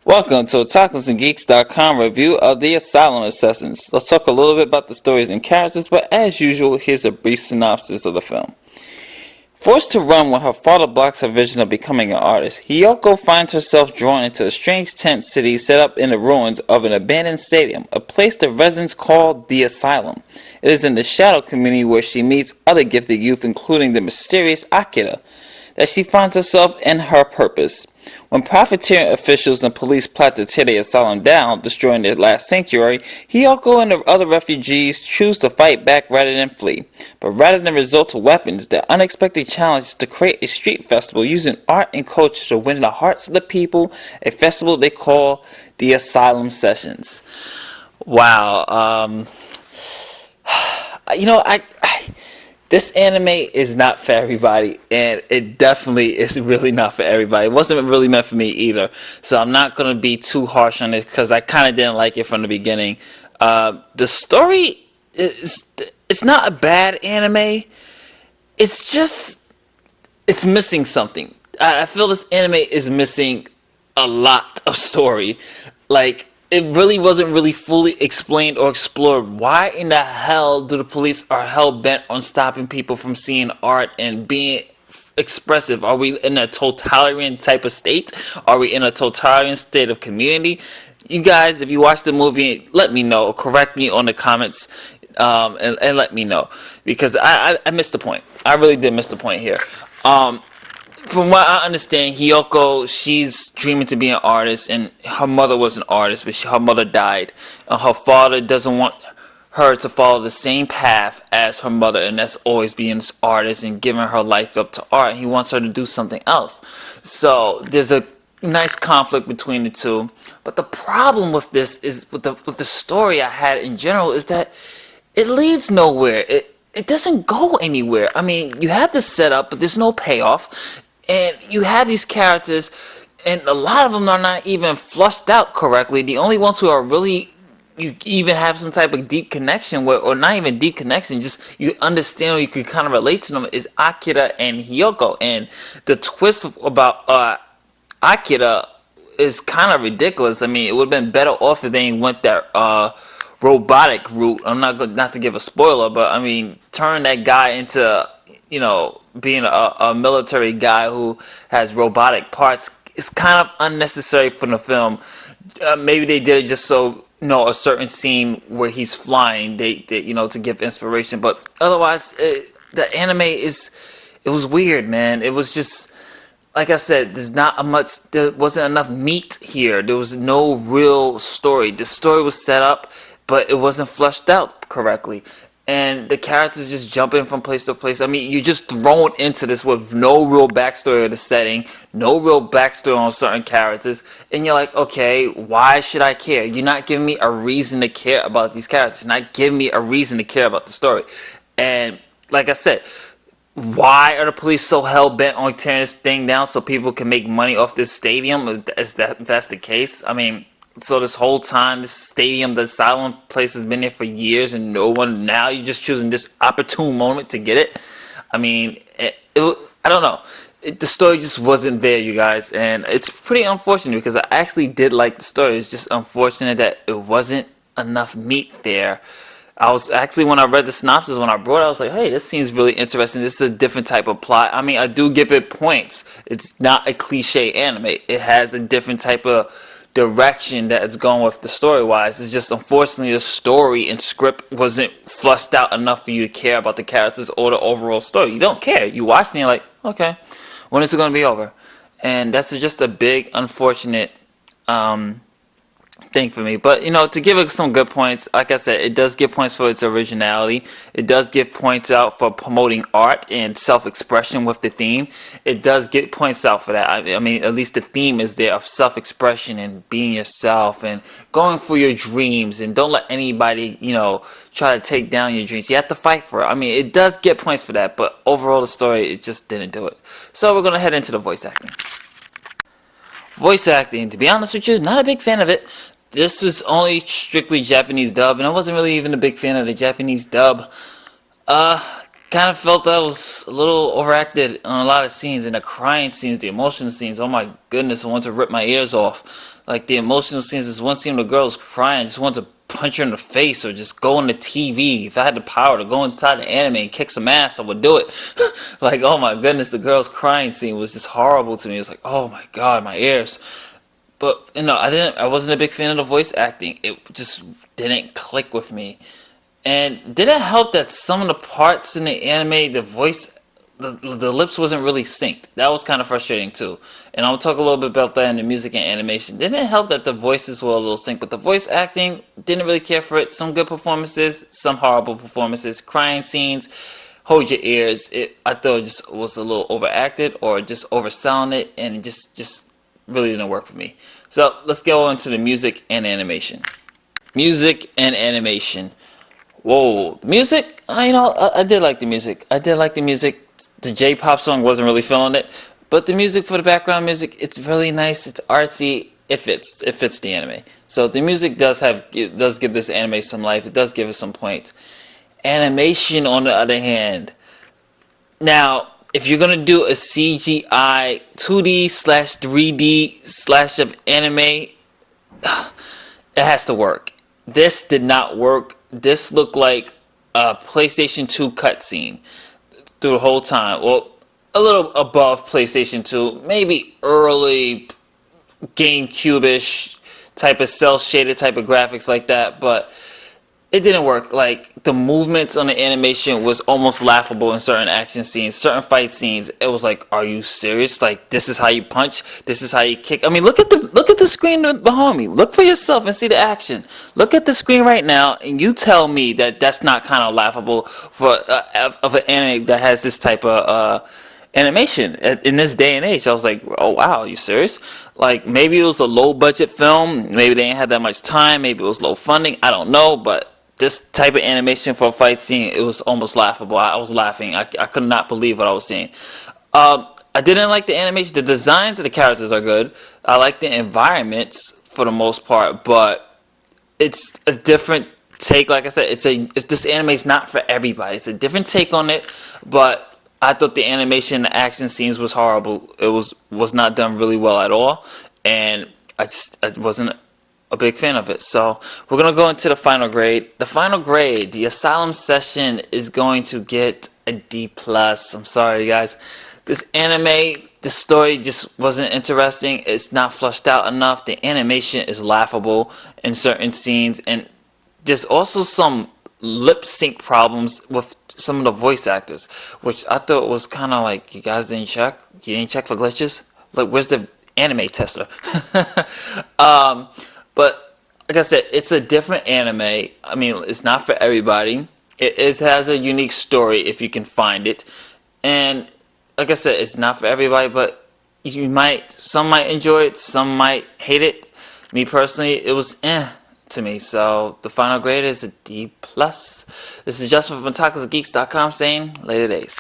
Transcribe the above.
Welcome to OtakusandGeeks.com review of the Asylum Assassins. Let's talk a little bit about the stories and characters, but as usual, here's a brief synopsis of the film. Forced to run when her father blocks her vision of becoming an artist, Hiyoko finds herself drawn into a strange tent city set up in the ruins of an abandoned stadium, a place the residents call the Asylum. It is in the Shadow community where she meets other gifted youth, including the mysterious Akira, that she finds herself and her purpose. When profiteering officials and police plot to tear the asylum down, destroying their last sanctuary, Hiyoko and the other refugees choose to fight back rather than flee. But rather than resort to weapons, their unexpected challenge is to create a street festival using art and culture to win the hearts of the people, a festival they call the Asylum Sessions. Wow, this anime is not for everybody, and it definitely is really not for everybody. It wasn't really meant for me either, so I'm not going to be too harsh on it because I kind of didn't like it from the beginning. The story, it's not a bad anime. It's just, it's missing something. I feel this anime is missing a lot of story. Like, it really wasn't really fully explained or explored. Why in the hell do the police are hell-bent on stopping people from seeing art and being expressive? Are we in a totalitarian type of state? Are we in a totalitarian state of community? You guys, if you watch the movie, let me know. Or correct me on the comments and let me know. Because I missed the point. I really did miss the point here. From what I understand, Hiyoko, she's dreaming to be an artist, and her mother was an artist, but her mother died. Her father doesn't want her to follow the same path as her mother, and that's always being an artist and giving her life up to art. He wants her to do something else. So there's a nice conflict between the two. But the problem with this is, with the story I had in general, is that it leads nowhere. It doesn't go anywhere. I mean, you have this setup, but there's no payoff. And you have these characters, and a lot of them are not even flushed out correctly. The only ones who are really, you even have some type of deep connection with, or not even deep connection, just you understand or you can kind of relate to them, is Akira and Hiyoko. And the twist about Akira is kind of ridiculous. I mean, it would have been better off if they went that robotic route. I'm not to give a spoiler, but I mean, turn that guy into, being a military guy who has robotic parts is kind of unnecessary for the film. Maybe they did it just so, a certain scene where he's flying, they to give inspiration. But otherwise, the anime it was weird, man. It was just, like I said, there wasn't enough meat here. There was no real story. The story was set up, but it wasn't fleshed out correctly. And the characters just jumping from place to place. I mean, you're just thrown into this with no real backstory of the setting, no real backstory on certain characters, and you're like, okay, why should I care? You're not giving me a reason to care about these characters. You're not giving me a reason to care about the story. And like I said, why are the police so hell-bent on tearing this thing down so people can make money off this stadium? If that's the case? I mean, so this whole time, this stadium, the Asylum place has been there for years, and now you're just choosing this opportune moment to get it. I mean, I don't know. The story just wasn't there, you guys, and it's pretty unfortunate because I actually did like the story. It's just unfortunate that it wasn't enough meat there. I was actually, when I read the synopsis, when I brought it, I was like, hey, this seems really interesting. This is a different type of plot. I mean, I do give it points. It's not a cliche anime. It has a different type of direction that it's going with the story-wise. It's just, unfortunately, the story and script wasn't flushed out enough for you to care about the characters or the overall story. You don't care. You watch it and you're like, okay, when is it going to be over? And that's just a big, unfortunate thing for me. But to give it some good points, like I said, it does give points for its originality. It does give points out for promoting art and self-expression with the theme. It does get points out for that. I mean, at least the theme is there of self-expression and being yourself and going for your dreams, and don't let anybody try to take down your dreams. You have to fight for it. I mean, it does get points for that, but overall the story, it just didn't do it. So we're gonna head into the voice acting. Voice acting, to be honest with you, not a big fan of it. This was only strictly Japanese dub, and I wasn't really even a big fan of the Japanese dub. kind of felt that was a little overacted on a lot of scenes, and the crying scenes, the emotional scenes. Oh my goodness, I want to rip my ears off. Like the emotional scenes, this one scene where the girl was crying, I just want to punch her in the face or just go on the TV. If I had the power to go inside the anime and kick some ass, I would do it. Like, oh my goodness, the girl's crying scene was just horrible to me. It's like, oh my god, my ears. But I wasn't a big fan of the voice acting. It just didn't click with me. And did it help that some of the parts in the anime, the lips wasn't really synced? That was kind of frustrating too. And I'll talk a little bit about that in the music and animation. Didn't it help that the voices were a little synced? But the voice acting, didn't really care for it. Some good performances, some horrible performances, crying scenes, hold your ears. I thought it just was a little overacted or just overselling it, and it just really didn't work for me. So let's go into the music and animation. Music and animation. Whoa, the music, I did like the music. I did like the music. The J-pop song wasn't really feeling it, but the music for the background music, it's really nice. It's artsy. It fits the anime. So the music does give this anime some life. It does give it some points. Animation, on the other hand, now if you're gonna do a CGI 2D slash 3D slash of anime, it has to work. This did not work. This looked like a PlayStation 2 cutscene through the whole time. Well, a little above PlayStation 2, maybe early GameCube-ish type of cel-shaded type of graphics like that, but it didn't work. Like, the movements on the animation was almost laughable in certain action scenes, certain fight scenes. It was like, are you serious? Like, this is how you punch? This is how you kick? I mean, look at the screen behind me. Look for yourself and see the action. Look at the screen right now, and you tell me that that's not kind of laughable for of an anime that has this type of animation in this day and age. I was like, oh wow, are you serious? Like, maybe it was a low budget film, maybe they didn't have that much time, maybe it was low funding, I don't know, but this type of animation for a fight scene, it was almost laughable. I was laughing. I could not believe what I was seeing. I didn't like the animation. The designs of the characters are good. I like the environments for the most part, but it's a different take. Like I said, this anime is not for everybody. It's a different take on it, but I thought the animation, the action scenes was horrible. It was not done really well at all, and I wasn't a big fan of it. So we're gonna go into the final grade. The final grade, the Asylum session is going to get a D+. I'm sorry, guys. This anime, the story just wasn't interesting. It's not fleshed out enough. The animation is laughable in certain scenes, and there's also some lip sync problems with some of the voice actors, which I thought was kind of like, you guys didn't check? You didn't check for glitches? Like, where's the anime tester? But like I said, it's a different anime. I mean, it's not for everybody. It has a unique story if you can find it. And like I said, it's not for everybody, but some might enjoy it, some might hate it. Me personally, it was to me. So the final grade is a D+. This is Justin from OtakusAndGeeks.com saying later days.